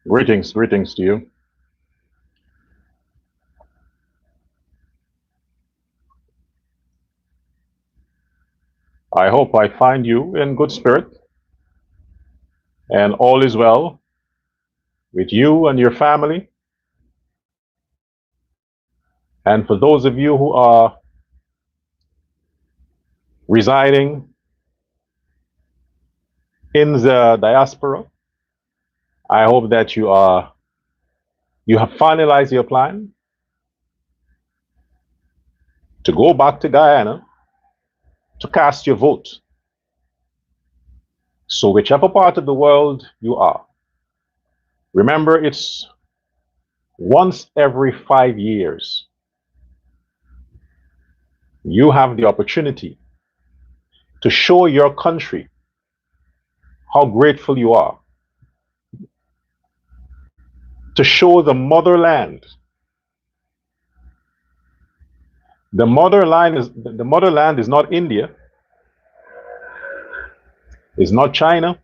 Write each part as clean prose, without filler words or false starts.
Greetings to you. I hope I find you in good spirit and all is well with you and your family. And for those of you who are residing in the diaspora, I hope that you have finalized your plan to go back to Guyana to cast your vote. So whichever part of the world you are, remember it's once every 5 years you have the opportunity to show your country how grateful you are, to show the motherland. The motherland is not India, is not China,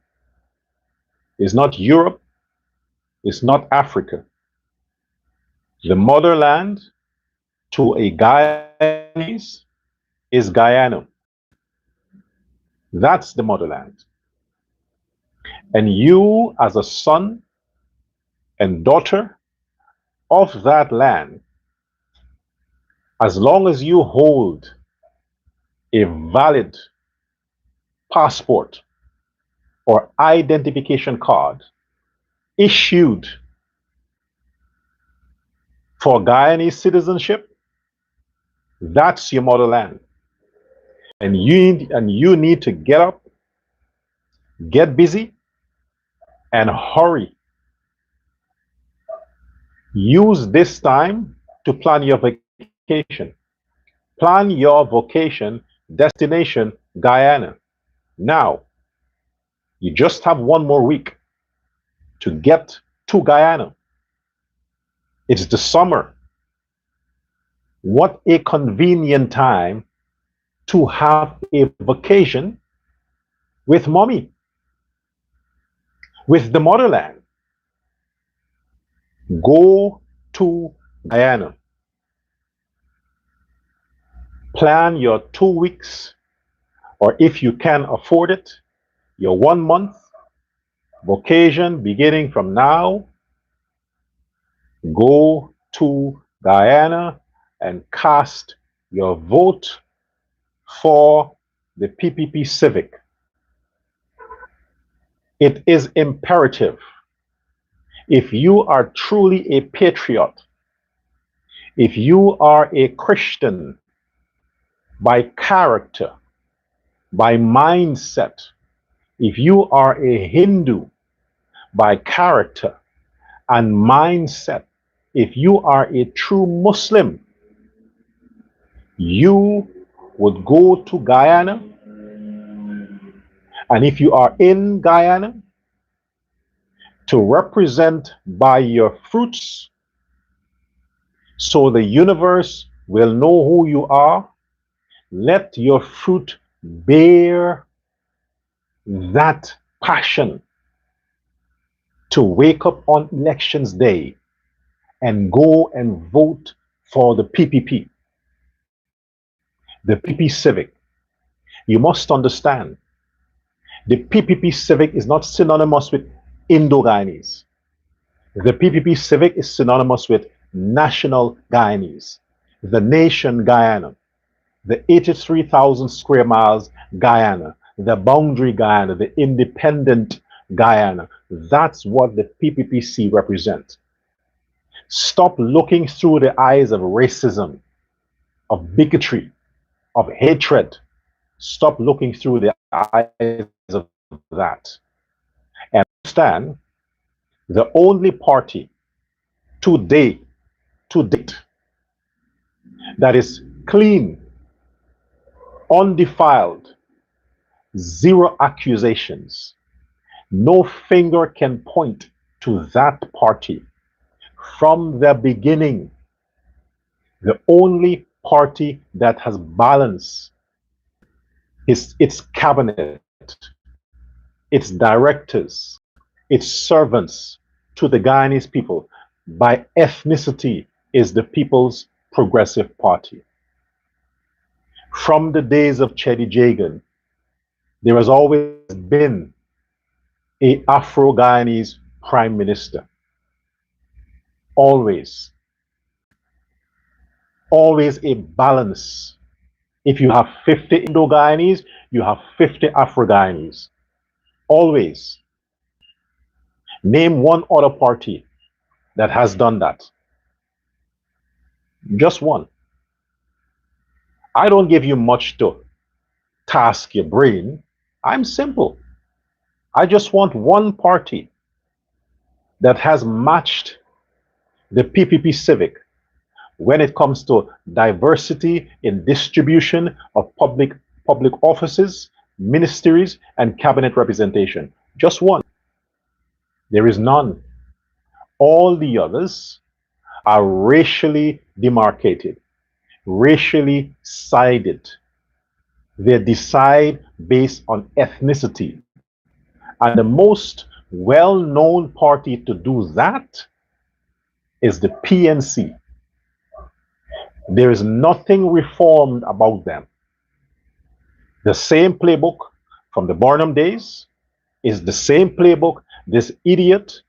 is not Europe, is not Africa. The motherland to a Guyanese is Guyana. That's the motherland. And you, as a son and daughter of that land, as long as you hold a valid passport or identification card issued for Guyanese citizenship, that's your motherland. And you need to get up, get busy, and hurry. Use this time to plan your vacation. Plan your vacation destination, Guyana. Now, you just have one more week to get to Guyana. It's the summer. What a convenient time to have a vacation with mommy, with the motherland. Go to Guyana. Plan your 2 weeks, or if you can afford it, your 1 month. vocation beginning from now, go to Guyana and cast your vote for the PPP Civic. It is imperative, if you are truly a patriot, if you are a Christian by character, by mindset, if you are a Hindu by character and mindset, if you are a true Muslim, you would go to Guyana, and if you are in Guyana, to represent by your fruits, so the universe will know who you are. Let your fruit bear that passion to wake up on elections day and go and vote for the PPP, the PPP Civic. You must understand, the PPP Civic is not synonymous with Indo-Guyanese. The PPP Civic is synonymous with National Guyanese, the nation Guyana, the 83,000 square miles Guyana, the boundary Guyana, the independent Guyana. That's what the PPPC represents. Stop looking through the eyes of racism, of bigotry, of hatred. Stop looking through the eyes of that. And understand, the only party to date that is clean, undefiled, zero accusations, no finger can point to that party from the beginning. The only party that has balance is its cabinet, its directors, its servants to the Guyanese people by ethnicity is the People's Progressive Party. From the days of Chedi Jagan, there has always been a Afro-Guyanese prime minister. Always. Always a balance. If you have 50 Indo-Guyanese, you have 50 Afro-Guyanese. Always. Name one other party that has done that. Just one. I don't give you much to task your brain. I'm simple. I just want one party that has matched the PPP Civic when it comes to diversity in distribution of public offices, ministries, and cabinet representation. Just one. There is none. All the others are racially demarcated, racially sided. They decide based on ethnicity. And the most well-known party to do that is the PNC. There is nothing reformed about them. The same playbook from the Barnum days is the same playbook this idiot,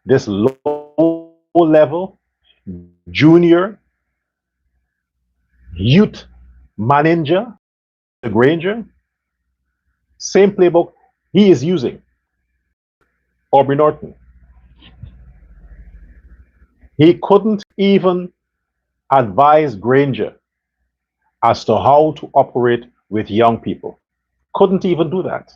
this low-level, junior, youth manager, the Granger, same playbook he is using. Aubrey Norton. He couldn't even advise Granger as to how to operate with young people. Couldn't even do that.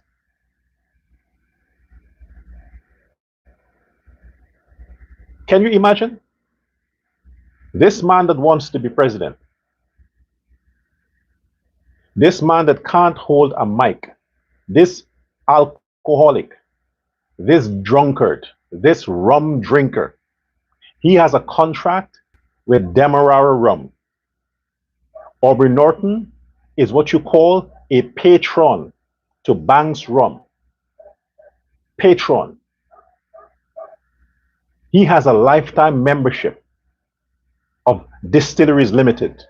Can you imagine? This man that wants to be president, this man that can't hold a mic, this alcoholic, this drunkard, this rum drinker, he has a contract with Demerara Rum. Aubrey Norton is what you call a patron to Banks Rum. Patron. He has a lifetime membership of Distilleries Limited.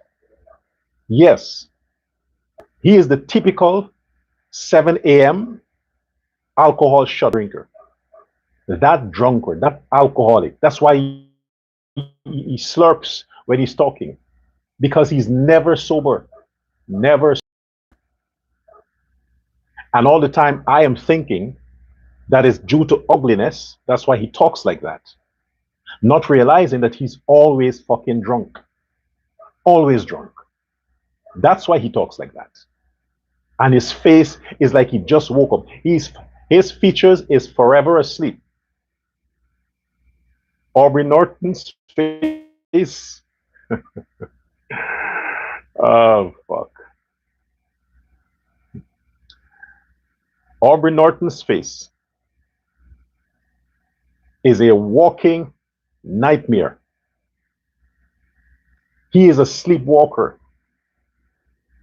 Yes, he is the typical 7 a.m. alcohol shot drinker. that drunkard, that alcoholic. That's why he slurps when he's talking, because he's never sober, never. And all the time I am thinking that is due to ugliness. That's why he talks like that. Not realizing that he's always fucking drunk. Always drunk. That's why he talks like that. And his face is like he just woke up. His features is forever asleep. Aubrey Norton's face. Oh, fuck. Aubrey Norton's face is a walking nightmare. He is a sleepwalker.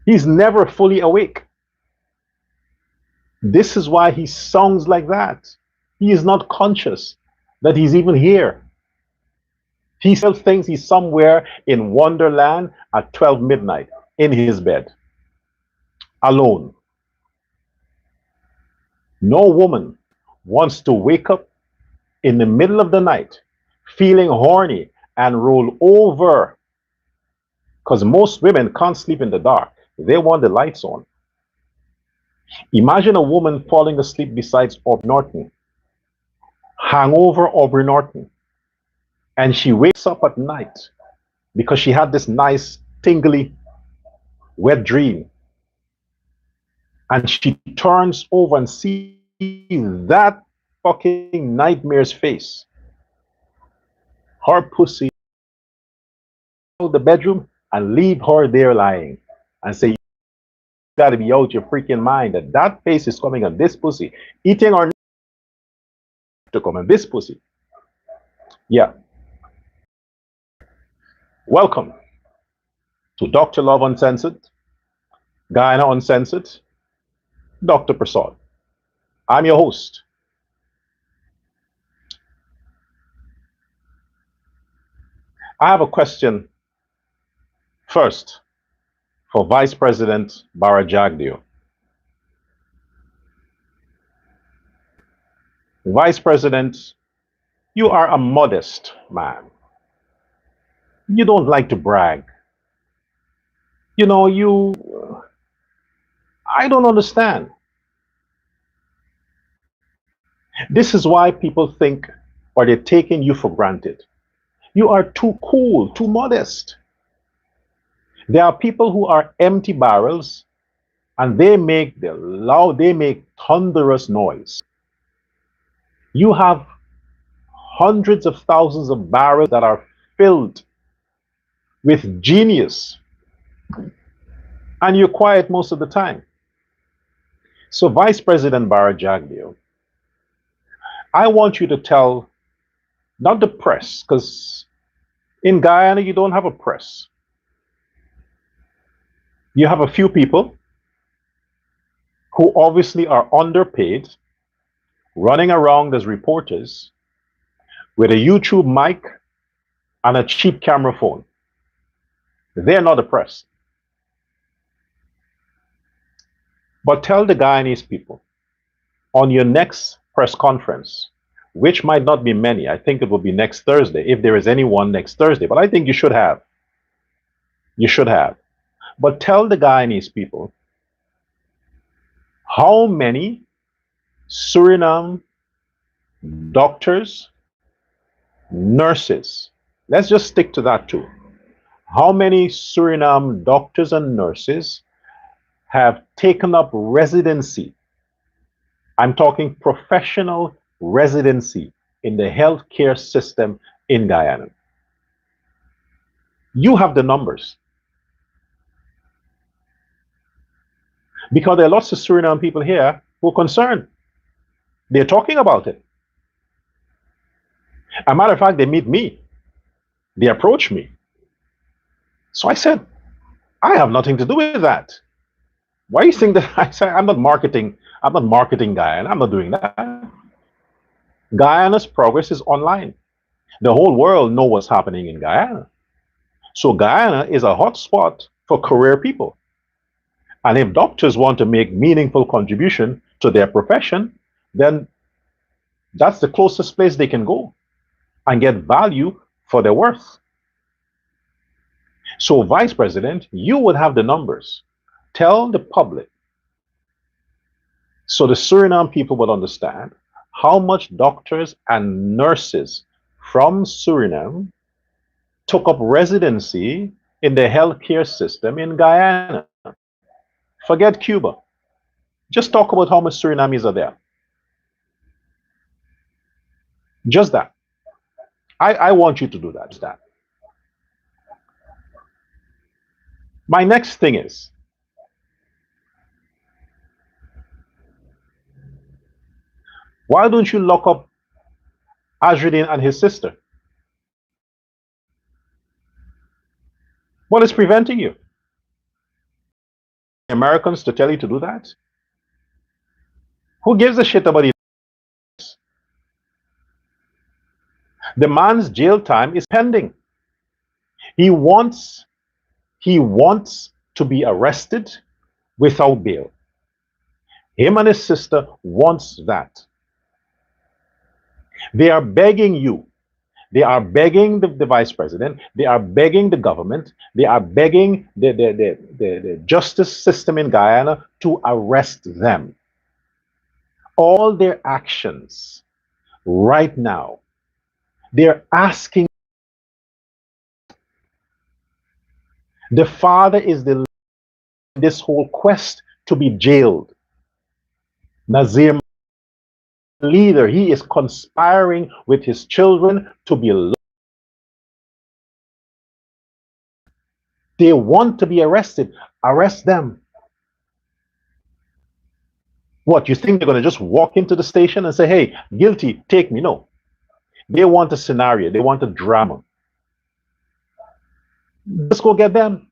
He's never fully awake. This is why he sounds like that. He is not conscious that he's even here. He still thinks he's somewhere in Wonderland at 12 midnight in his bed, alone. No woman wants to wake up in the middle of the night feeling horny and roll over, because most women can't sleep in the dark. They want the lights on. Imagine a woman falling asleep beside Aubrey Norton, hangover Aubrey Norton, and she wakes up at night because she had this nice, tingly, wet dream. And she turns over and sees that fucking nightmare's face. Her pussy out the bedroom and leave her there lying and say, you gotta be out your freaking mind that that face is coming on this pussy, eating or to come on this pussy. Yeah. Welcome to Dr. Love Uncensored, Guyana Uncensored, Dr. Prasad. I'm your host. I have a question first for Vice President Barajagdio. Vice President, you are a modest man. You don't like to brag. You know, I don't understand. This is why people think, or they're taking you for granted. You are too cool, too modest. There are people who are empty barrels and they make thunderous noise. You have hundreds of thousands of barrels that are filled with genius, and you're quiet most of the time. So Vice President Barajagdio, I want you to tell, not the press, because in Guyana you don't have a press. You have a few people who obviously are underpaid, running around as reporters with a YouTube mic and a cheap camera phone. They're not the press. But tell the Guyanese people, on your next press conference, which might not be many, I think it will be next Thursday, if there is anyone next Thursday, but I think you should have. You should have. But tell the Guyanese people how many Suriname doctors, nurses, let's just stick to that too. How many Suriname doctors and nurses have taken up residency? I'm talking professional residency in the healthcare system in Guyana. You have the numbers. Because there are lots of Suriname people here who are concerned. They're talking about it. As a matter of fact, they meet me. They approach me. So I said, I have nothing to do with that. Why do you think that I say I'm not marketing Guyana? I'm not doing that. Guyana's progress is online. The whole world knows what's happening in Guyana. So Guyana is a hot spot for career people. And if doctors want to make meaningful contribution to their profession, then That's the closest place they can go and get value for their worth. So, Vice President, you would have the numbers. Tell the public so the Suriname people would understand how much doctors and nurses from Suriname took up residency in the healthcare system in Guyana. Forget Cuba. Just talk about how much Surinamese are there. Just that. I want you to do that. Just that. My next thing is, why don't you lock up Azruddin and his sister? What is preventing you? Americans to tell you to do that? Who gives a shit about it? The man's jail time is pending. He wants to be arrested without bail. Him and his sister wants that. They are begging you. They are begging the vice president. They are begging the government. They are begging the justice system in Guyana to arrest them. All their actions right now, they're asking. The father is the this whole quest to be jailed. Nazir leader, he is conspiring with his children to be. They want to be arrested. Arrest them. What, you think they're going to just walk into the station and say, hey, guilty, take me? No. They want a scenario. They want a drama. Let's go get them.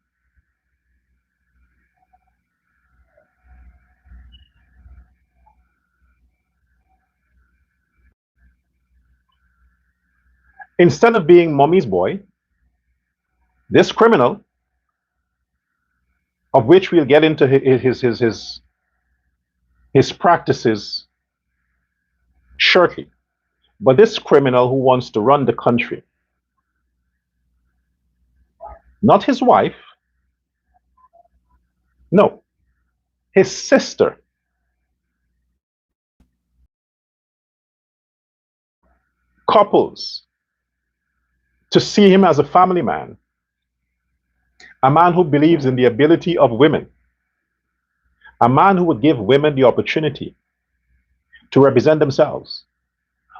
Instead of being mommy's boy, this criminal, of which we'll get into his practices shortly, but this criminal who wants to run the country, not his wife, no, his sister, couples to see him as a family man, a man who believes in the ability of women, a man who would give women the opportunity to represent themselves,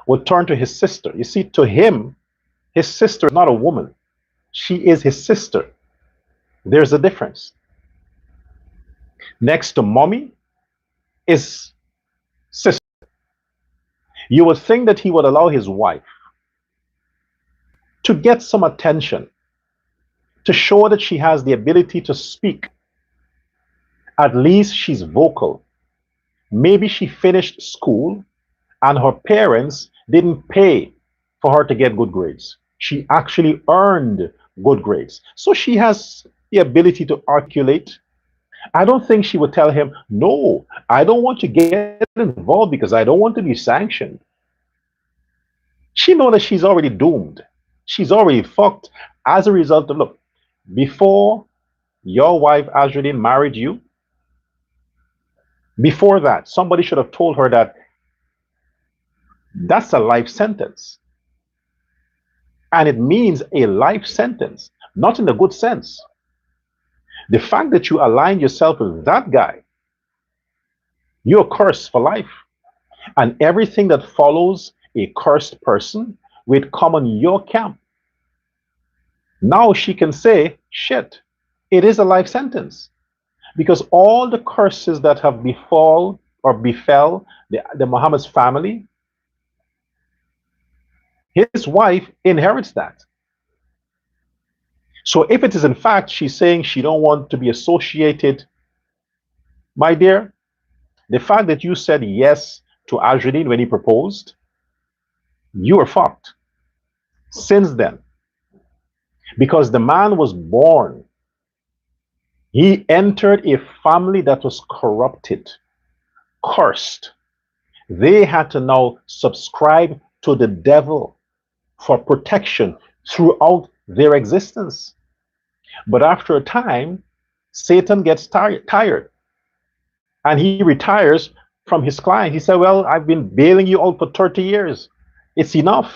would turn to his sister. You see, to him, his sister is not a woman. She is his sister. There's a difference. Next to mommy is sister. You would think that he would allow his wife to get some attention, to show that she has the ability to speak. At least she's vocal. Maybe she finished school and her parents didn't pay for her to get good grades. She actually earned good grades. So she has the ability to articulate. I don't think she would tell him, no, I don't want to get involved because I don't want to be sanctioned. She knows that she's already doomed. She's already fucked as a result of, look, before your wife Azruddin married you, before that, somebody should have told her that that's a life sentence. And it means a life sentence, not in the good sense. The fact that you align yourself with that guy, you're cursed for life. And everything that follows a cursed person will come on your camp. Now she can say, shit, it is a life sentence. Because all the curses that have befell the Muhammad's family, his wife inherits that. So if it is in fact she's saying she don't want to be associated, my dear, the fact that you said yes to Azruddin when he proposed, you are fucked since then. Because the man was born, he entered a family that was corrupted, cursed. They had to now subscribe to the devil for protection throughout their existence. But after a time, Satan gets tired and he retires from his client. He said, well, I've been bailing you out for 30 years. It's enough.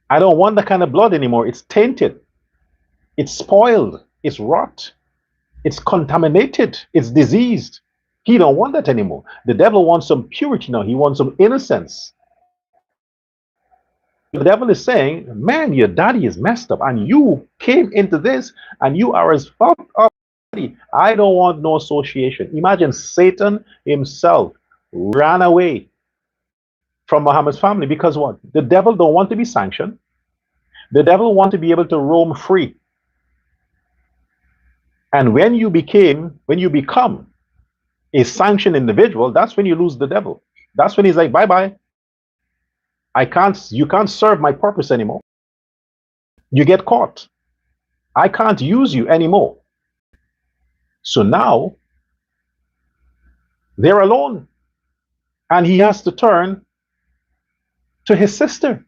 I don't want that kind of blood anymore. It's tainted. It's spoiled. It's rot. It's contaminated. It's diseased. He don't want that anymore. The devil wants some purity now. He wants some innocence. The devil is saying, man, your daddy is messed up and you came into this and you are as fucked up. I don't want no association. Imagine Satan himself ran away from Muhammad's family because what? The devil don't want to be sanctioned. The devil want to be able to roam free. And when you become a sanctioned individual, that's when you lose the devil. That's when he's like, bye-bye. You can't serve my purpose anymore. You get caught. I can't use you anymore. So now they're alone. And he has to turn to his sister.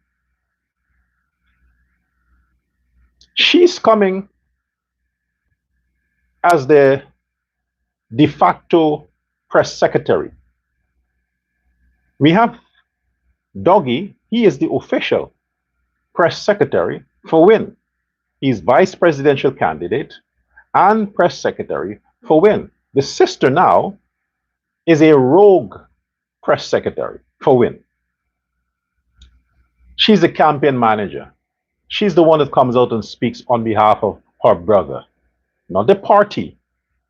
She's coming as the de facto press secretary. We have Doggy. He is the official press secretary for WIN. He's vice presidential candidate and press secretary for WIN. The sister now is a rogue press secretary for WIN. She's the campaign manager. She's the one that comes out and speaks on behalf of her brother. Not the party,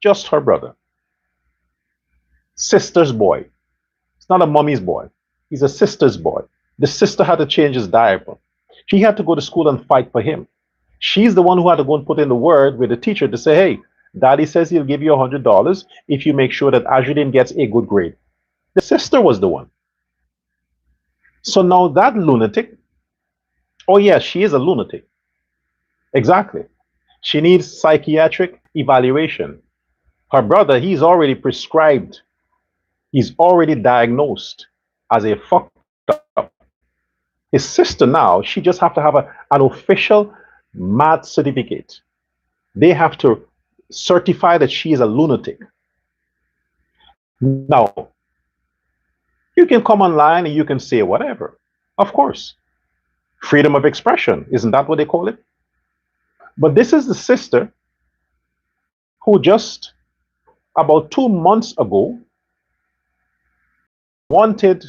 just her brother. Sister's boy. It's not a mommy's boy. He's a sister's boy. The sister had to change his diaper. She had to go to school and fight for him. She's the one who had to go and put in the word with the teacher to say, hey, daddy says he'll give you $100 if you make sure that Azruddin gets a good grade. The sister was the one. So now that lunatic, oh yes, she is a lunatic. Exactly. She needs psychiatric evaluation. Her brother, he's already prescribed. He's already diagnosed as a fucked up. His sister now, she just have to have an official mad certificate. They have to certify that she is a lunatic. Now, you can come online and you can say whatever. Of course. Freedom of expression. Isn't that what they call it? But this is the sister who just about 2 months ago wanted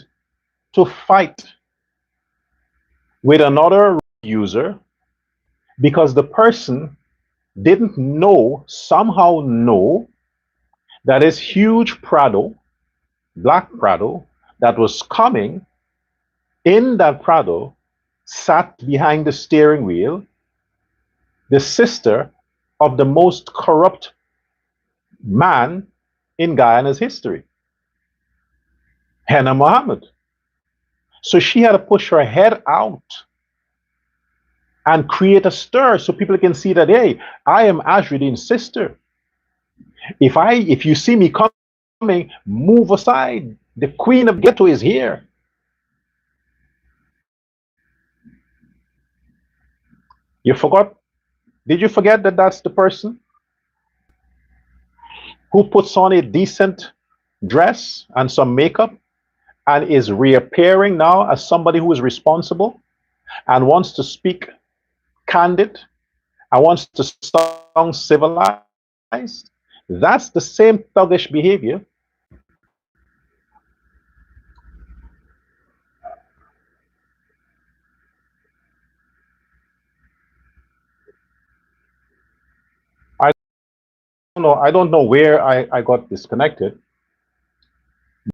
to fight with another user because the person didn't somehow know that his huge Prado, black Prado, that was coming, in that Prado sat behind the steering wheel the sister of the most corrupt man in Guyana's history, Hannah Mohammed. So she had to push her head out and create a stir so people can see that, hey, I am Azruddin's sister. If you see me coming, move aside. The queen of ghetto is here. You forgot? Did you forget that that's the person who puts on a decent dress and some makeup and is reappearing now as somebody who is responsible and wants to speak candid and wants to sound civilized? That's the same thuggish behavior I don't know where I got disconnected.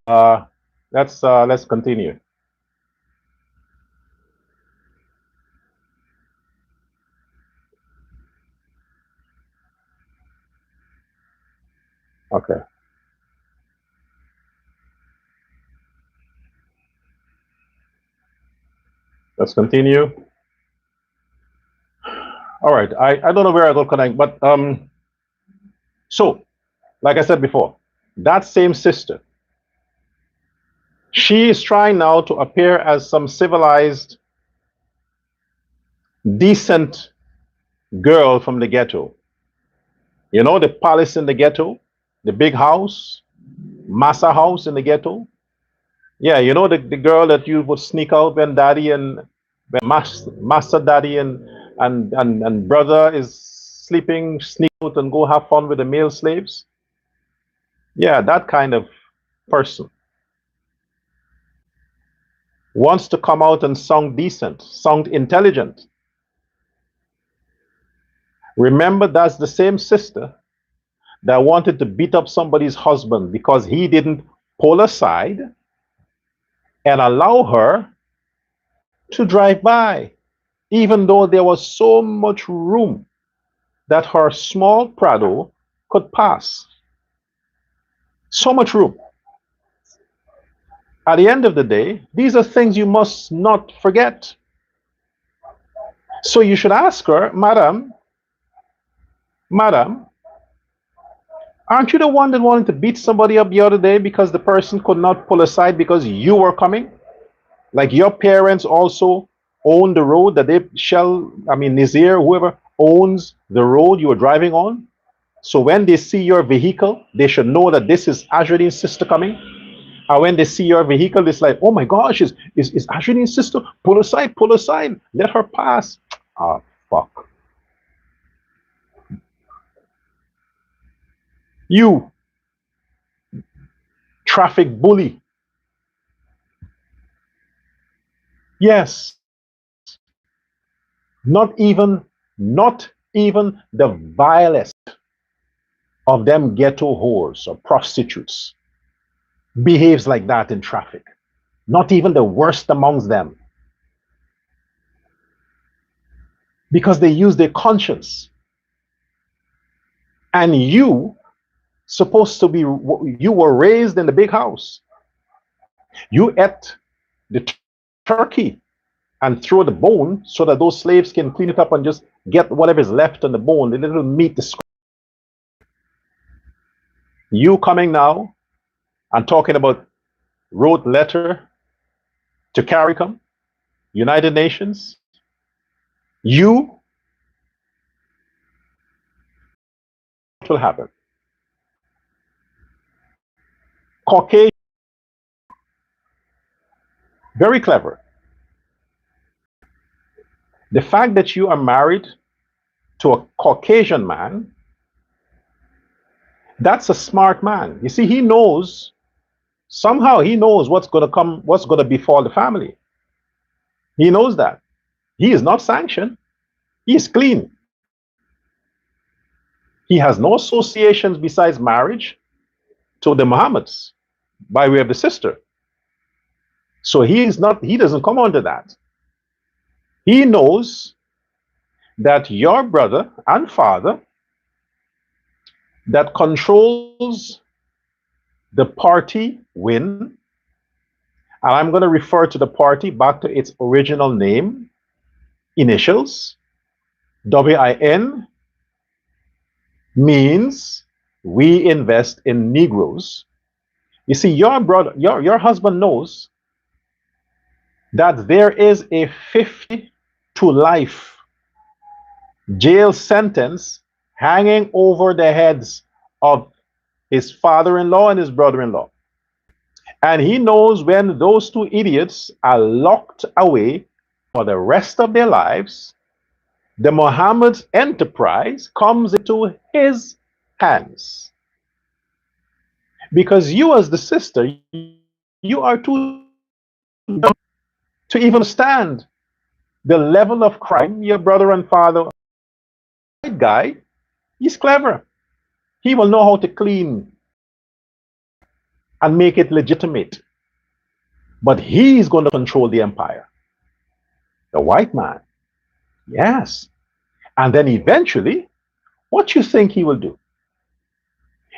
Let's continue. Okay. Let's continue. All right. I don't know where I got connected, but so like I said before, that same sister, She is trying now to appear as some civilized, decent girl from the ghetto. You know, the palace in the ghetto, the big house, massa house in the ghetto. Yeah, you know, the girl that you would sneak out when daddy and when master daddy and brother is sleeping, sneak out and go have fun with the male slaves. Yeah, that kind of person wants to come out and sound decent, sound intelligent. Remember, that's the same sister that wanted to beat up somebody's husband because he didn't pull aside and allow her to drive by, even though there was so much room that her small Prado could pass. So much room. At the end of the day, these are things you must not forget. So you should ask her, Madam, aren't you the one that wanted to beat somebody up the other day because the person could not pull aside because you were coming? Like your parents also own the road that they Nazir, whoever owns the road you were driving on. So when they see your vehicle, they should know that this is Azruddin's sister coming. And when they see your vehicle, it's like, oh my gosh, is Azruddin's sister? Pull aside, let her pass. Ah, fuck. You, traffic bully. Yes. Not even the vilest of them ghetto whores or prostitutes behaves like that in traffic. Not even the worst amongst them. Because they use their conscience. And you were raised in the big house. You ate the turkey and throw the bone so that those slaves can clean it up and just get whatever is left on the bone, the little meat. You coming now and talking about wrote letter to CARICOM, United Nations. What will happen? Caucasian, very clever. The fact that you are married to a Caucasian man, that's a smart man. You see, he knows, somehow he knows what's going to befall the family. He knows that. He is not sanctioned. He is clean. He has no associations besides marriage to the Mohammeds by way of the sister. So he doesn't come under that. He knows that your brother and father that controls the party win, and I'm going to refer to the party back to its original name, initials, WIN, means we invest in Negroes. You see, your husband knows that there is a 50 to life jail sentence hanging over the heads of his father-in-law and his brother-in-law. And he knows when those two idiots are locked away for the rest of their lives, the Mohammed's enterprise comes into his hands. Because you as the sister, you are too young to even stand the level of crime your brother and father. That guy, he's clever. He will know how to clean and make it legitimate. But he's going to control the empire. The white man. Yes. And then eventually, what you think he will do?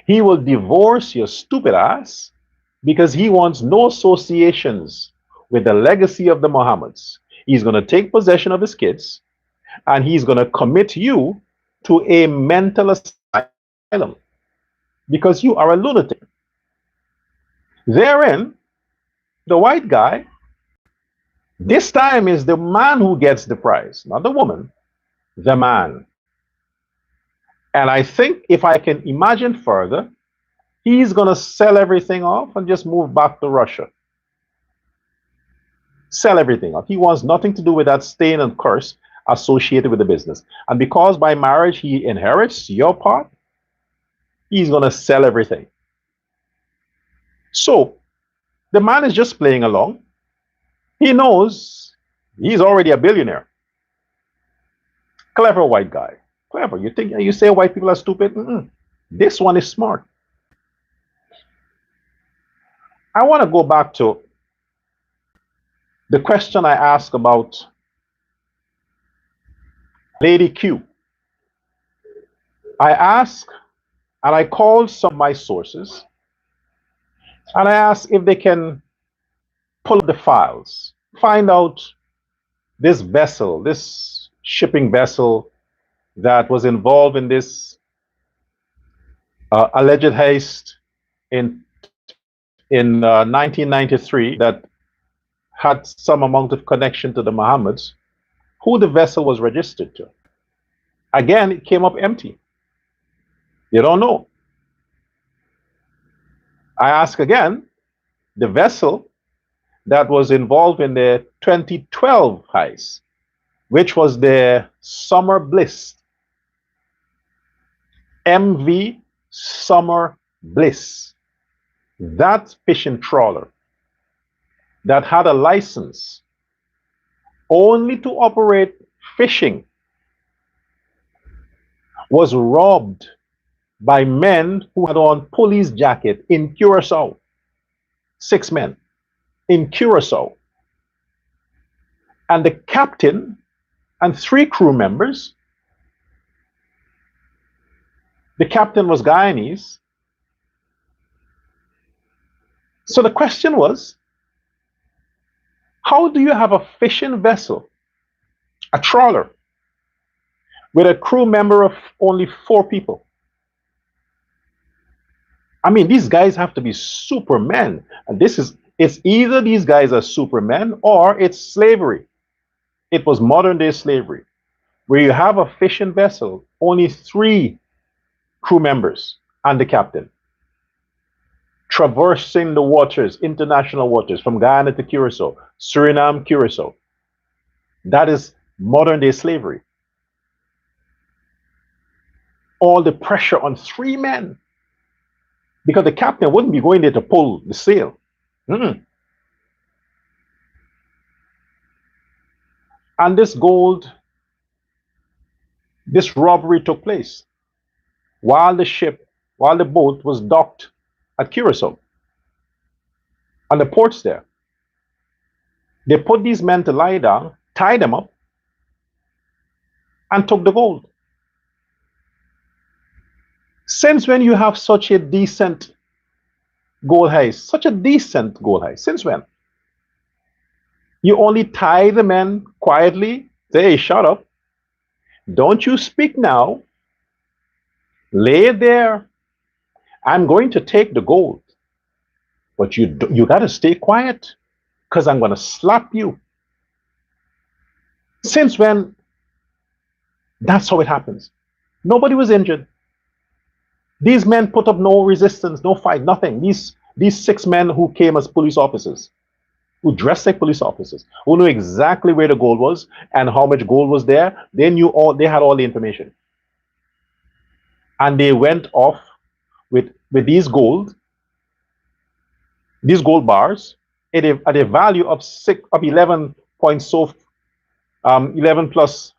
He will divorce your stupid ass because he wants no associations with the legacy of the Mohammeds. He's going to take possession of his kids and he's going to commit you to a mental asylum because you are a lunatic. Therein, The white guy, this time is the man who gets the prize, not the woman, the man. And I think if I can imagine further, he's going to sell everything off and just move back to Russia. Sell everything off. He wants nothing to do with that stain and curse associated with the business. And because by marriage he inherits your part, he's going to sell everything. So the man is just playing along. He knows he's already a billionaire. Clever white guy. Clever. You say white people are stupid? This one is smart. I want to go back to the question I asked about Lady Q. I asked and I called some of my sources and I asked if they can pull up the files, find out this vessel, this shipping vessel that was involved in this alleged heist in 1993 that had some amount of connection to the Mohammeds, who the vessel was registered to. Again, it came up empty. You don't know. I ask again, the vessel that was involved in the 2012 heist, which was the Summer Bliss, MV Summer Bliss, that fishing trawler that had a license only to operate fishing was robbed by men who had on police jacket in Curacao. 6 men in Curacao. And the captain and 3 crew members, the captain was Guyanese. So the question was, how do you have a fishing vessel, a trawler, with a crew member of only 4 people? I mean, these guys have to be supermen. And it's either these guys are supermen or it's slavery. It was modern day slavery, where you have a fishing vessel, only 3 crew members and the captain, traversing the waters, international waters, from Guyana to Curacao, Suriname, Curacao. That is modern day slavery. All the pressure on 3 men, because the captain wouldn't be going there to pull the sail. And this robbery took place while the boat was docked at Curacao, on the ports there. They put these men to lie down, tied them up, and took the gold. Since when you have such a decent gold heist, such a decent gold heist? Since when? You only tie the men quietly, say, hey, shut up. Don't you speak now. Lay there. I'm going to take the gold. But you got to stay quiet, because I'm going to slap you. Since when? That's how it happens. Nobody was injured. These men put up no resistance, no fight, nothing. These 6 men who came as police officers, who dressed like police officers, who knew exactly where the gold was and how much gold was there. They had all the information. And they went off with these gold bars at a value of 11 plus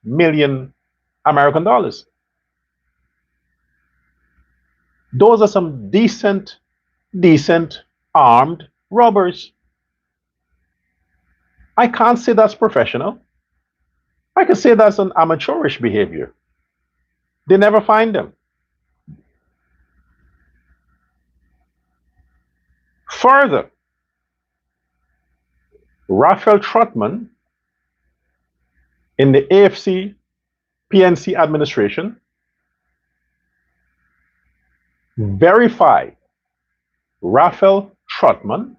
million American dollars. Those are some decent armed robbers. I can't say that's professional. I can say that's an amateurish behavior. They never find them. Further, Raphael Trotman in the AFC PNC administration verify Raphael Trotman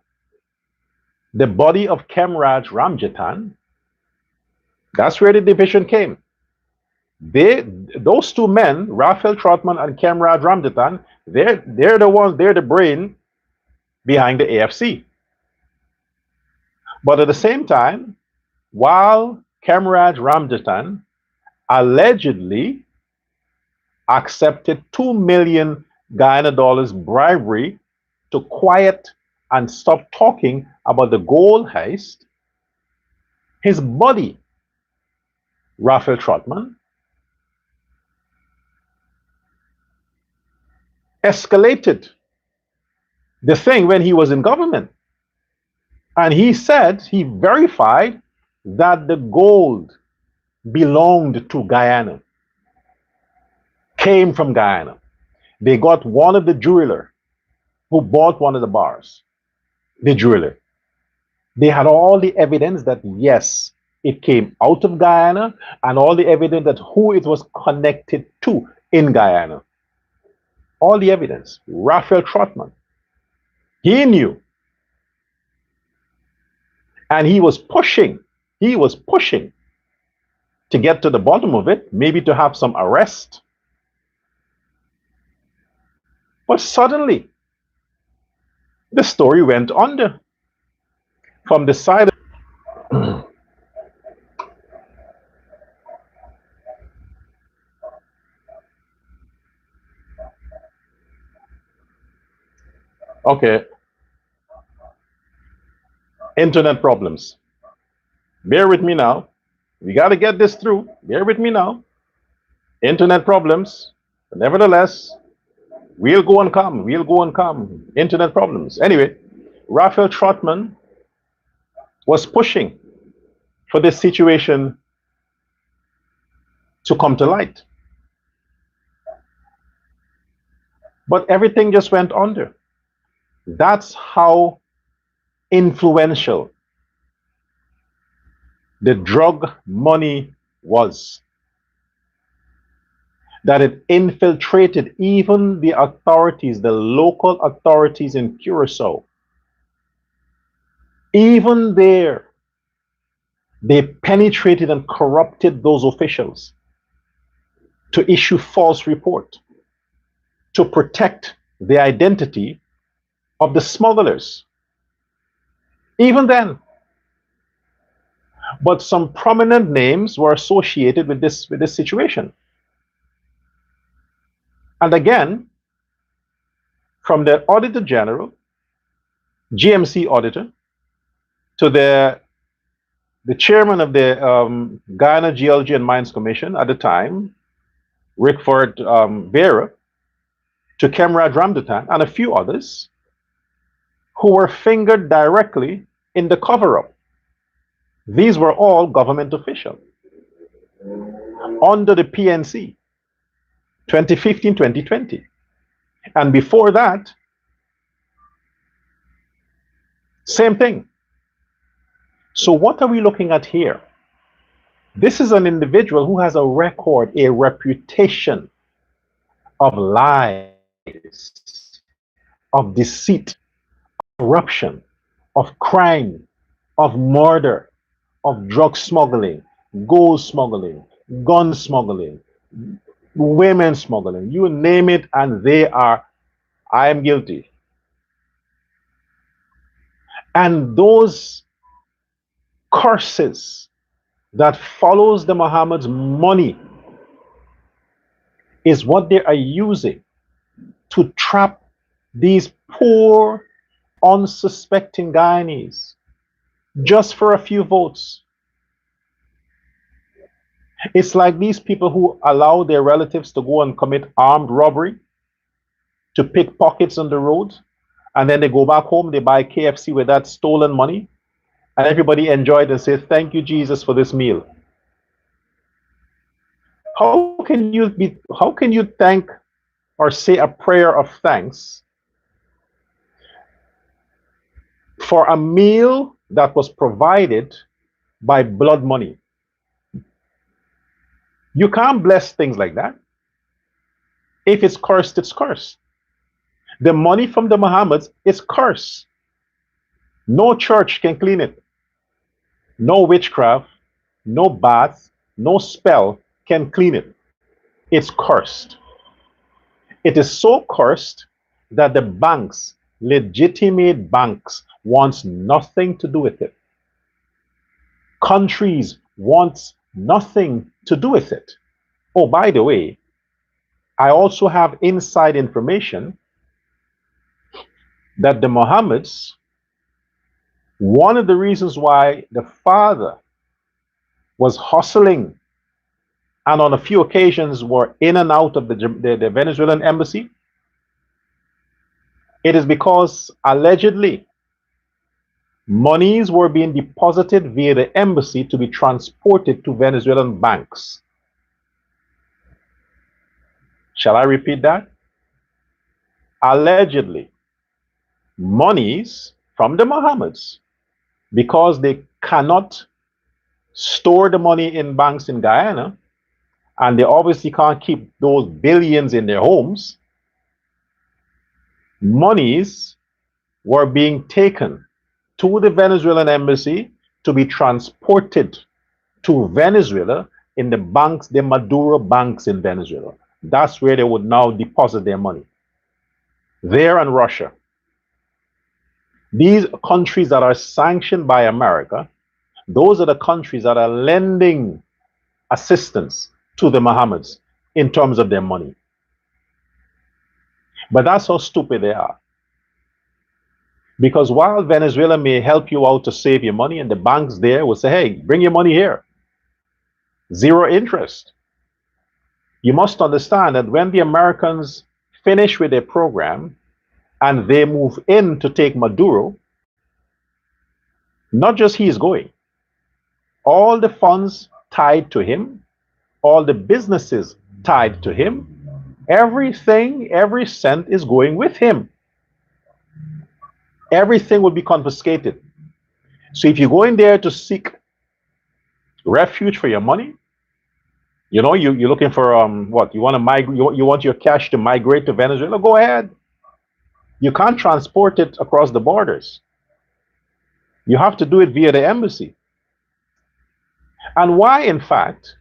the body of Kemraj Ramjatan, that's where the division came. Those two men, Raphael Trotman and Kemraj Ramjatan, they're the ones, they're the brain behind the AFC. But at the same time, while Kemraj Ramjatan allegedly accepted $2 million Guyana dollars bribery to quiet and stop talking about the gold heist, his buddy, Raphael Trotman, escalated the thing when he was in government. And he said, he verified that the gold belonged to Guyana, came from Guyana. They got one of the jeweler who bought one of the bars, the jeweler. They had all the evidence that yes, it came out of Guyana, and all the evidence that who it was connected to in Guyana. All the evidence. Raphael Trotman, he knew. And he was pushing to get to the bottom of it, maybe to have some arrest. But suddenly, the story went under from the side of okay, internet problems. Bear with me now. We got to get this through. Bear with me now. Internet problems. But nevertheless, we'll go and come. We'll go and come. Internet problems. Anyway, Raphael Trotman was pushing for this situation to come to light. But everything just went under. That's how influential the drug money was, that it infiltrated even the authorities, the local authorities in Curacao. Even there, they penetrated and corrupted those officials to issue false report, to protect the identity of the smugglers. Even then. But some prominent names were associated with this situation. And again, from the Auditor General, GMC Auditor, to the chairman of the Guyana Geology and Mines Commission at the time, Rickford Vera, to Kemraj Ramjatan, and a few others, who were fingered directly in the cover-up. These were all government officials under the PNC, 2015-2020. And before that, same thing. So what are we looking at here? This is an individual who has a record, a reputation of lies, of deceit, corruption, of crime, of murder, of drug smuggling, gold smuggling, gun smuggling, women smuggling, you name it, and I am guilty. And those curses that follows the Mohammed's money is what they are using to trap these poor, unsuspecting Guyanese just for a few votes. It's like these people who allow their relatives to go and commit armed robbery, to pick pockets on the road, and then they go back home, they buy KFC with that stolen money, and everybody enjoyed and says, "Thank you, Jesus, for this meal." How can you thank or say a prayer of thanks for a meal that was provided by blood money? You can't bless things like that. If it's cursed, it's cursed. The money from the Mohammeds is cursed. No church can clean it. No witchcraft, no bath, no spell can clean it. It's cursed. It is so cursed that the banks, legitimate banks, wants nothing to do with it. Countries want nothing to do with it. Oh, by the way, I also have inside information that the Mohammeds, one of the reasons why the father was hustling and on a few occasions were in and out of the Venezuelan embassy, it is because allegedly monies were being deposited via the embassy to be transported to Venezuelan banks. Shall I repeat that? Allegedly, monies from the Mohammeds, because they cannot store the money in banks in Guyana, and they obviously can't keep those billions in their homes, monies were being taken to the Venezuelan embassy to be transported to Venezuela in the banks, the Maduro banks in Venezuela. That's where they would now deposit their money. There and Russia. These countries that are sanctioned by America, those are the countries that are lending assistance to the Mohammeds in terms of their money. But that's how stupid they are. Because while Venezuela may help you out to save your money, and the banks there will say, hey, bring your money here, 0 interest. You must understand that when the Americans finish with their program and they move in to take Maduro, not just he is going, all the funds tied to him, all the businesses tied to him, everything, every cent is going with him. Everything will be confiscated. So if you go in there to seek refuge for your money, you know, you're looking for what? You want to migrate, you want your cash to migrate to Venezuela? Go ahead. You can't transport it across the borders. You have to do it via the embassy. And why, in fact,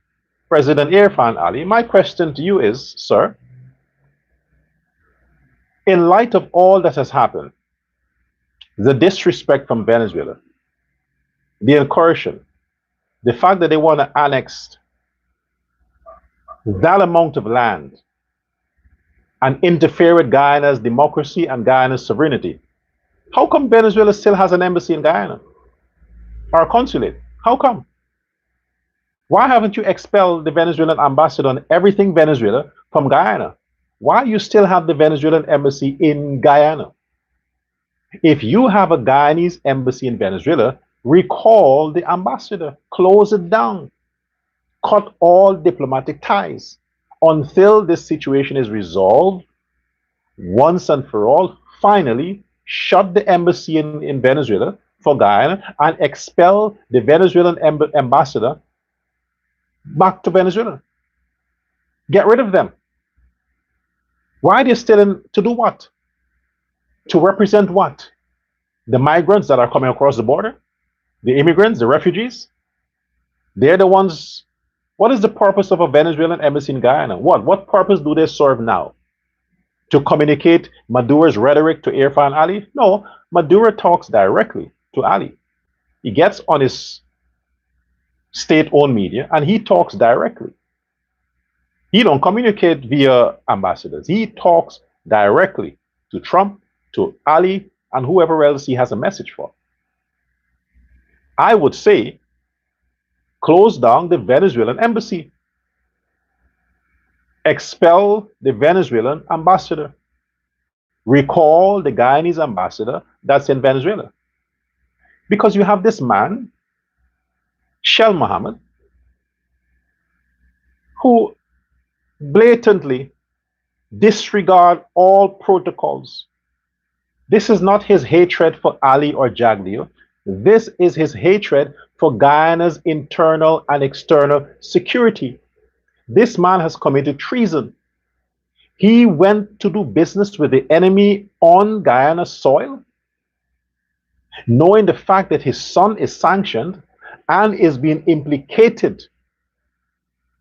President Irfan Ali, my question to you is, sir, in light of all that has happened, the disrespect from Venezuela, the incursion, the fact that they want to annex that amount of land and interfere with Guyana's democracy and Guyana's sovereignty, how come Venezuela still has an embassy in Guyana or a consulate? How come? Why haven't you expelled the Venezuelan ambassador on everything Venezuela from Guyana? Why you still have the Venezuelan embassy in Guyana? If you have a Guyanese embassy in Venezuela, recall the ambassador, close it down, cut all diplomatic ties until this situation is resolved once and for all. Finally, shut the embassy in Venezuela for Guyana and expel the Venezuelan ambassador back to Venezuela. Get rid of them. Why are they still in? To do what? To represent what? The migrants that are coming across the border? The immigrants, the refugees? They're the ones. What is the purpose of a Venezuelan embassy in Guyana? What purpose do they serve now? To communicate Maduro's rhetoric to Irfan Ali? No, Maduro talks directly to Ali. He gets on his state-owned media and he talks directly. He don't communicate via ambassadors. He talks directly to Trump, to Ali, and whoever else he has a message for. I would say close down the Venezuelan embassy. Expel the Venezuelan ambassador. Recall the Guyanese ambassador that's in Venezuela. Because you have this man, Shell Mohammed, who blatantly disregard all protocols. This is not his hatred for Ali or Jagdeo. This is his hatred for Guyana's internal and external security. This man has committed treason. He went to do business with the enemy on Guyana soil. knowing the fact that his son is sanctioned and is being implicated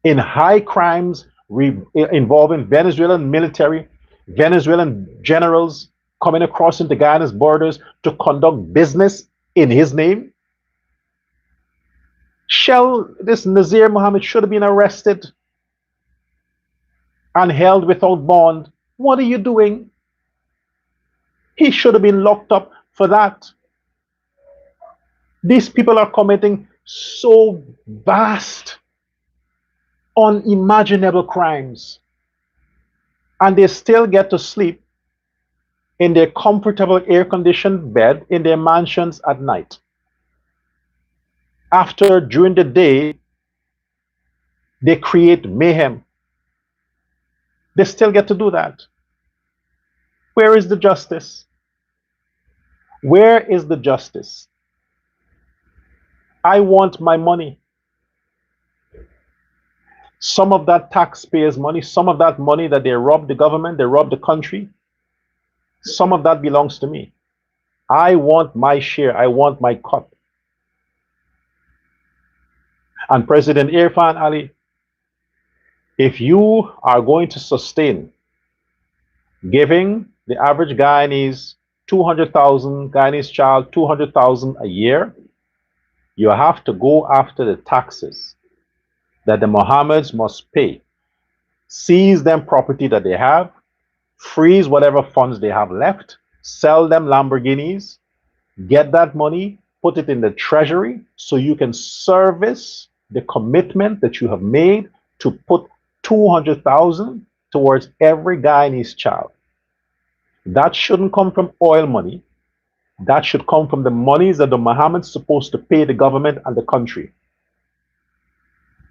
in high crimes involving Venezuelan military, Venezuelan generals coming across into Guyana's borders to conduct business in his name. This Nazir Mohammed should have been arrested and held without bond. What are you doing? He should have been locked up for that. These people are committing so vast, unimaginable crimes, and they still get to sleep in their comfortable air-conditioned bed in their mansions at night. After, during the day, they create mayhem. They still get to do that. Where is the justice? Where is the justice? I want my money. Some of that taxpayers' money, some of that money that they robbed the government, they robbed the country, some of that belongs to me. I want my share. I want my cut. And President Irfan Ali, if you are going to sustain giving the average Guyanese 200,000, Guyanese child 200,000 a year, you have to go after the taxes that the Mohammeds must pay. Seize them property that they have, freeze whatever funds they have left, sell them Lamborghinis, get that money, put it in the treasury so you can service the commitment that you have made to put 200,000 towards every Guyanese child. That shouldn't come from oil money. That should come from the monies that the Mohammeds supposed to pay the government and the country.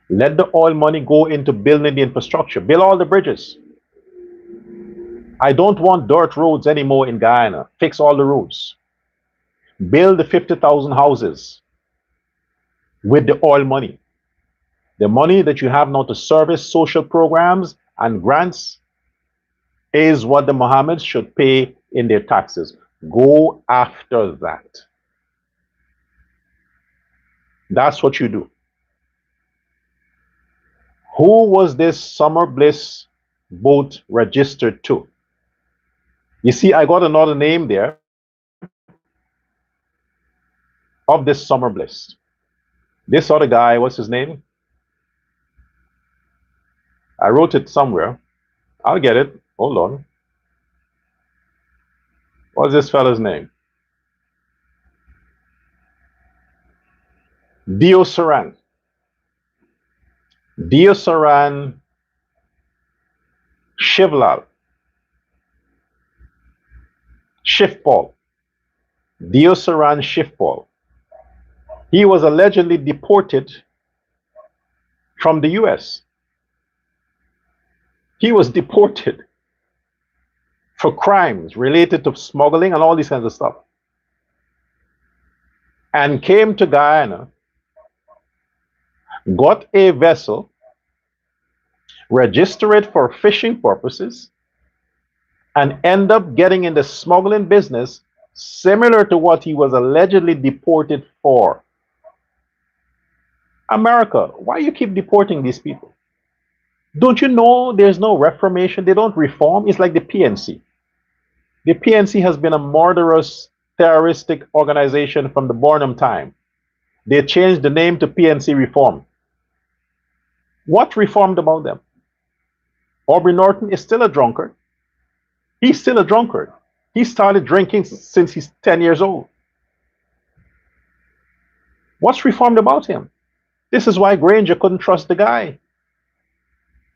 Let the oil money go into building the infrastructure. Build all the bridges. I don't want dirt roads anymore in Guyana. Fix all the roads. Build the 50,000 houses with the oil money. The money that you have now to service social programs and grants is what the Mohammeds should pay in their taxes. Go after that. That's what you do. Who was this Summer Bliss boat registered to? You see, I got another name there of this Summer Bliss. This other guy, what's his name? I wrote it somewhere. I'll get it. Hold on. What's this fella's name? Diosaran. Diosaran Shivlal. Shifpal. Diosaran Shifpal. He was allegedly deported from the US. He was deported for crimes related to smuggling and all these kinds of stuff, and came to Guyana, got a vessel, registered it for fishing purposes, and end up getting in the smuggling business similar to what he was allegedly deported for. America, why you keep deporting these people? Don't you know there's no reformation? They don't reform. It's like the PNC. The PNC has been a murderous, terroristic organization from the Barnum time. They changed the name to PNC Reform. What reformed about them? Aubrey Norton is still a drunkard. He's still a drunkard. He started drinking since he's 10 years old. What's reformed about him? This is why Granger couldn't trust the guy.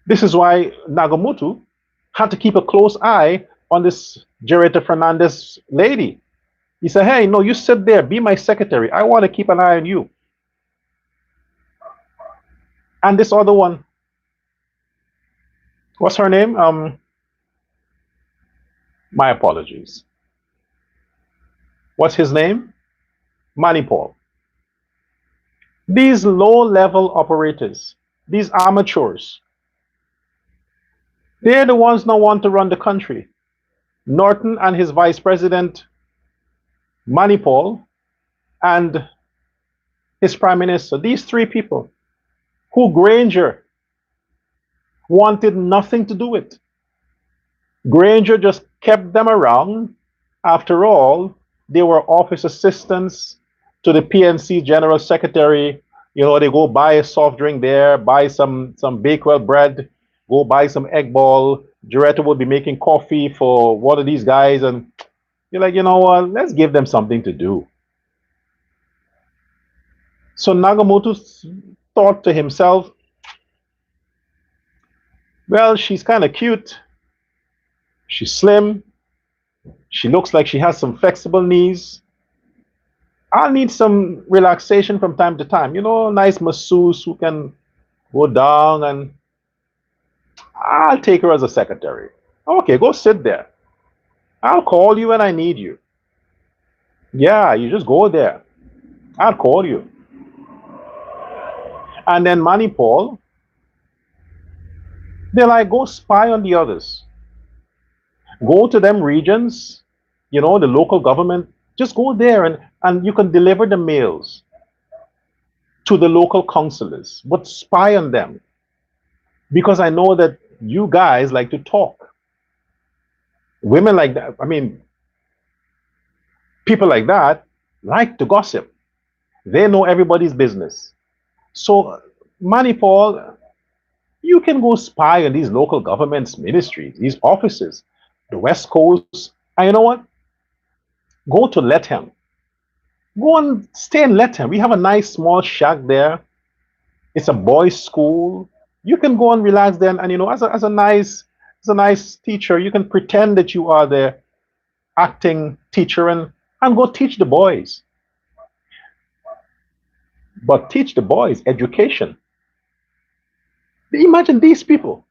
This is why Nagamutu had to keep a close eye on this Jereta Fernandez lady. He said, hey, no, you sit there, be my secretary. I want to keep an eye on you. And this other one, what's her name? My apologies. What's his name? Manipal. These low-level operators, these amateurs, they're the ones now want to run the country. Norton and his vice president, Manipal, and his prime minister, these three people, who Granger wanted nothing to do with. Granger just kept them around. After all, they were office assistants to the PNC general secretary. You know, they go buy a soft drink there, buy some Bakewell bread, go buy some egg ball. Jaretta would be making coffee for one of these guys, and you're like, you know what? Let's give them something to do. So Nagamoto thought to himself, well, she's kind of cute. She's slim. She looks like she has some flexible knees. I'll need some relaxation from time to time. You know, a nice masseuse who can go down, and I'll take her as a secretary. Okay, go sit there. I'll call you when I need you. Yeah, you just go there. I'll call you. And then Manipal, they're like, go spy on the others. Go to them regions, you know, the local government. Just go there, and you can deliver the mails to the local councillors, but spy on them. Because I know that you guys like to talk. Women like that, I mean, people like that like to gossip. They know everybody's business. So, Manipal, you can go spy on these local governments, ministries, these offices, the West Coast. And you know what? Go to Letham. Go and stay in Letham. We have a nice small shack there. It's a boys' school. You can go and relax there, and you know, as a nice teacher, you can pretend that you are the acting teacher, and go teach the boys. But teach the boys education. Imagine these people.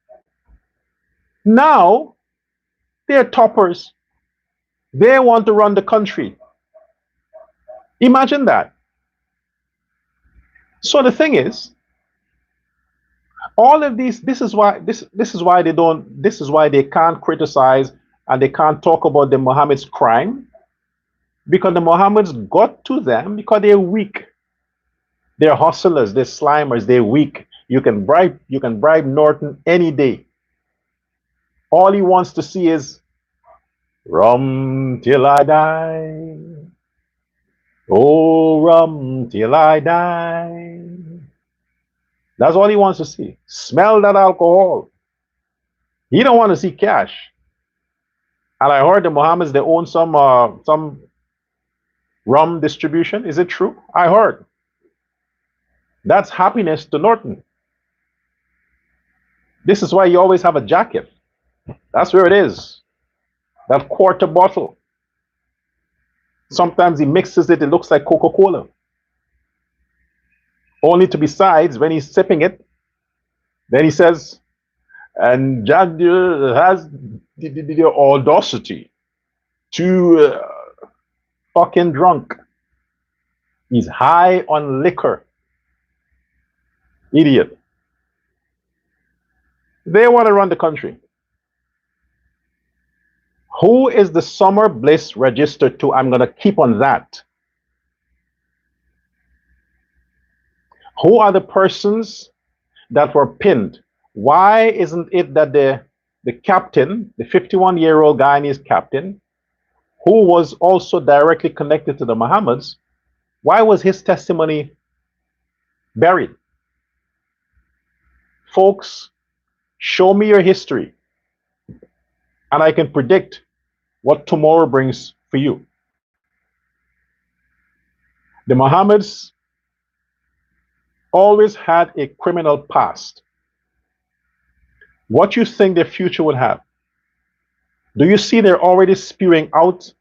Now they're toppers. They want to run the country. Imagine that. So the thing is, all of these, this is why they can't criticize and they can't talk about the Mohammed's crime, because the Mohammeds got to them because they're weak. They're hustlers, they're slimers, they're weak. You can bribe Norton any day. All he wants to see is rum till I die. Oh, rum till I die. That's all he wants to see. Smell that alcohol. He don't want to see cash. And I heard the Mohammeds, they own some rum distribution. Is it true? I heard. That's happiness to Norton. This is why you always have a jacket. That's where it is. That quarter bottle. Sometimes he mixes it, it looks like Coca-Cola. Only to besides, when he's sipping it, then he says, and Jack has the audacity to fucking drunk. He's high on liquor. Idiot. They want to run the country. Who is the Summer Bliss registered to? I'm going to keep on that. Who are the persons that were pinned? Why isn't it that the captain, the 51-year-old Guyanese captain, who was also directly connected to the Mohammeds, why was his testimony buried? Folks, show me your history, and I can predict what tomorrow brings for you. The Mohammeds always had a criminal past. What you think their future would have? Do you see they're already spewing out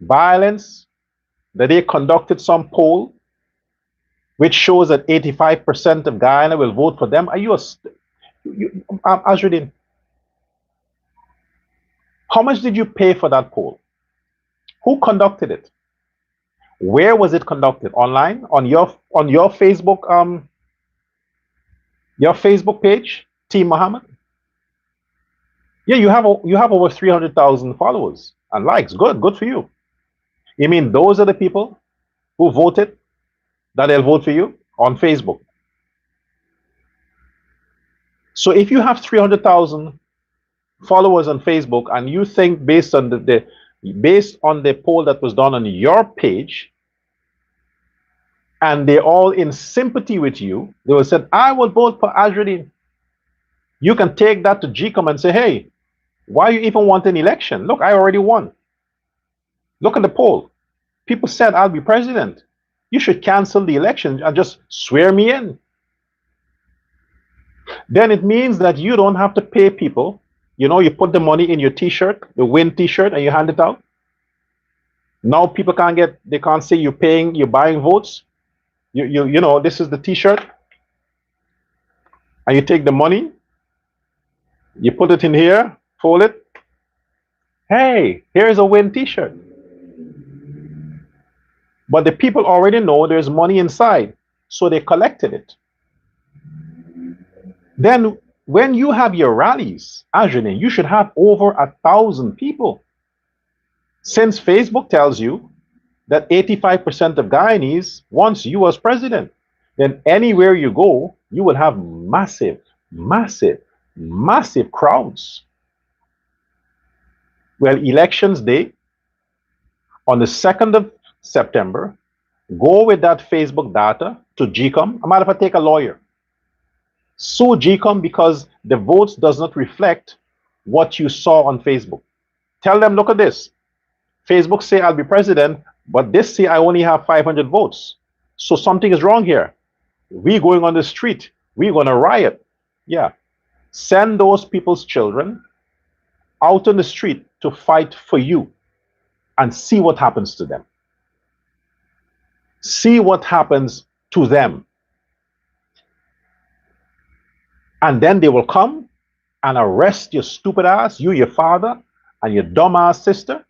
violence? That they conducted some poll which shows that 85% of Guyana will vote for them. Are you Azruddin, how much did you pay for that poll? Who conducted it? Where was it conducted? Online? On your Facebook page, Team Mohammed? Yeah, you have over 300,000 followers and likes. Good for you. You mean those are the people who voted that they'll vote for you on Facebook. So if you have 300,000 followers on Facebook and you think based on the poll that was done on your page, and they're all in sympathy with you, they will say, I will vote for Azruddin. You can take that to GCOM and say, hey, why you even want an election? Look, I already won. Look at the poll. People said I'll be president. You should cancel the election and just swear me in. Then it means that you don't have to pay people. You know, you put the money in your t-shirt, the win t-shirt, and you hand it out. Now people they can't say you're buying votes. You know, this is the t-shirt. And you take the money, you put it in here, fold it. Hey, here's a win t-shirt. But the people already know there's money inside, so they collected it. Then when you have your rallies, Azruddin, you should have over 1,000 people. Since Facebook tells you that 85% of Guyanese wants you as president, then anywhere you go, you will have massive, massive, massive crowds. Well, elections day, on the 2nd of September, go with that Facebook data to GCOM. I'm going to take a lawyer. Sue GCOM because the votes does not reflect what you saw on Facebook. Tell them, look at this. Facebook say I'll be president, but this say I only have 500 votes. So something is wrong here. We going on the street. We're going to riot. Yeah. Send those people's children out on the street to fight for you and see what happens to them. See what happens to them. And then they will come and arrest your stupid ass, you, your father, and your dumb ass sister,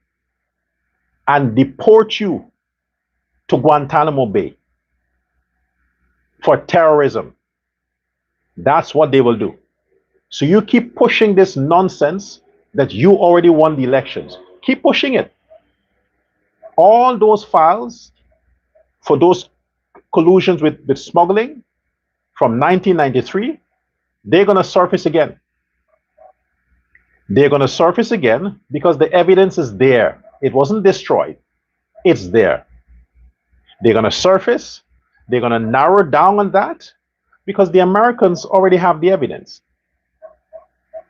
and deport you to Guantanamo Bay for terrorism. That's what they will do. So you keep pushing this nonsense that you already won the elections. Keep pushing it. All those files for those collusions with smuggling from 1993, they're going to surface again. They're going to surface again because the evidence is there. It wasn't destroyed. It's there. They're going to surface. They're going to narrow down on that because the Americans already have the evidence.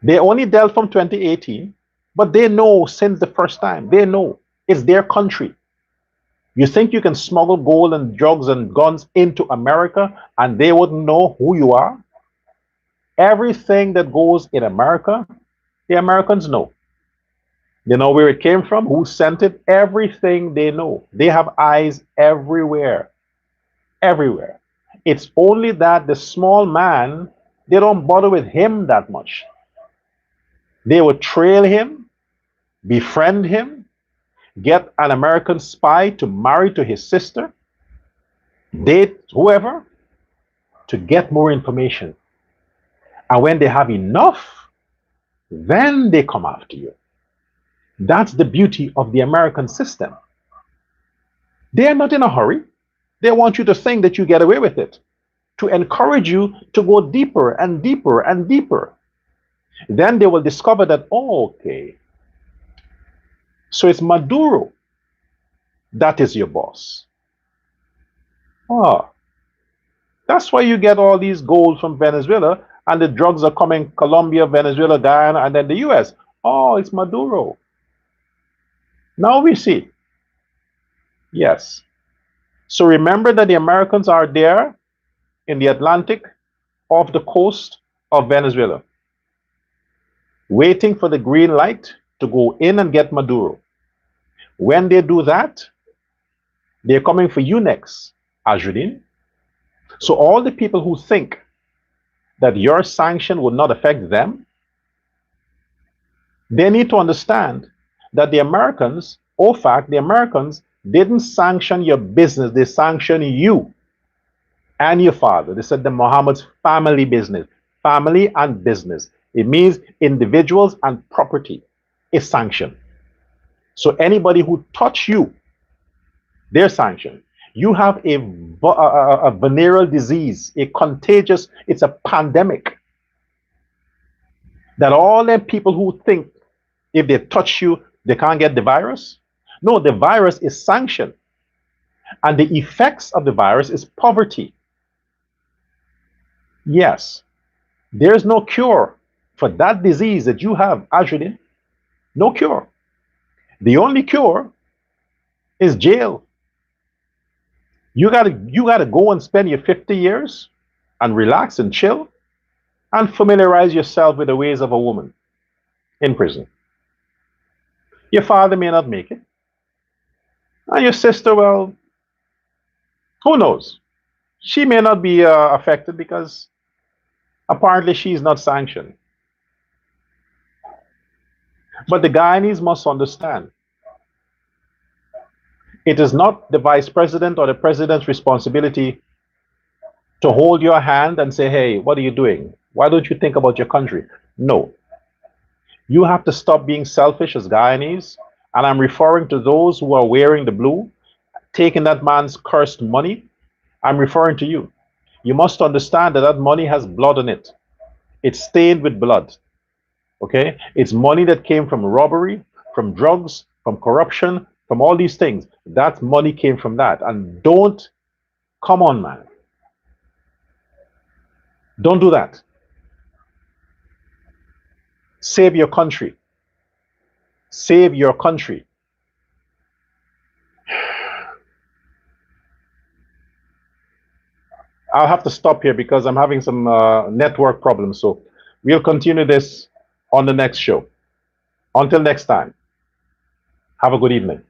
They only dealt from 2018, but they know since the first time. They know it's their country. You think you can smuggle gold and drugs and guns into America and they wouldn't know who you are? Everything that goes in America, the Americans know. They know where it came from, who sent it, everything they know. They have eyes everywhere. Everywhere. It's only that the small man, they don't bother with him that much. They will trail him, befriend him, get an American spy to marry to his sister, date whoever, to get more information. And when they have enough, then they come after you. That's the beauty of the American system. They're not in a hurry. They want you to think that you get away with it, to encourage you to go deeper and deeper and deeper. Then they will discover that, oh, okay, so it's Maduro that is your boss. Oh, that's why you get all these gold from Venezuela and the drugs are coming Colombia, Venezuela, Guyana, and then the US. Oh, it's Maduro. Now we see. Yes. So remember that the Americans are there in the Atlantic off the coast of Venezuela, waiting for the green light to go in and get Maduro. When they do that, they're coming for you next, Azruddin. So all the people who think that your sanction would not affect them, they need to understand that the Americans, OFAC, the Americans didn't sanction your business, they sanctioned you and your father. They said the Mohammed's family business, family and business. It means individuals and property is sanctioned. So anybody who touch you, they're sanctioned. You have a venereal disease, a contagious, it's a pandemic that all them people who think if they touch you, they can't get the virus. No, the virus is sanctioned. And the effects of the virus is poverty. Yes, there's no cure for that disease that you have, Azruddin. No cure. The only cure is jail. You gotta go and spend your 50 years and relax and chill and familiarize yourself with the ways of a woman in prison. Your father may not make it. And your sister, well, who knows? She may not be affected because apparently she's not sanctioned. But the Guyanese must understand it is not the vice president or the president's responsibility to hold your hand and say, hey, what are you doing? Why don't you think about your country? No. You have to stop being selfish as Guyanese. And I'm referring to those who are wearing the blue, taking that man's cursed money. I'm referring to you. You must understand that that money has blood on it. It's stained with blood. Okay? It's money that came from robbery, from drugs, from corruption, from all these things. That money came from that. And don't, come on, man. Don't do that. Save your country. Save your country. I'll have to stop here because I'm having some network problems. So we'll continue this on the next show. Until next time, have a good evening.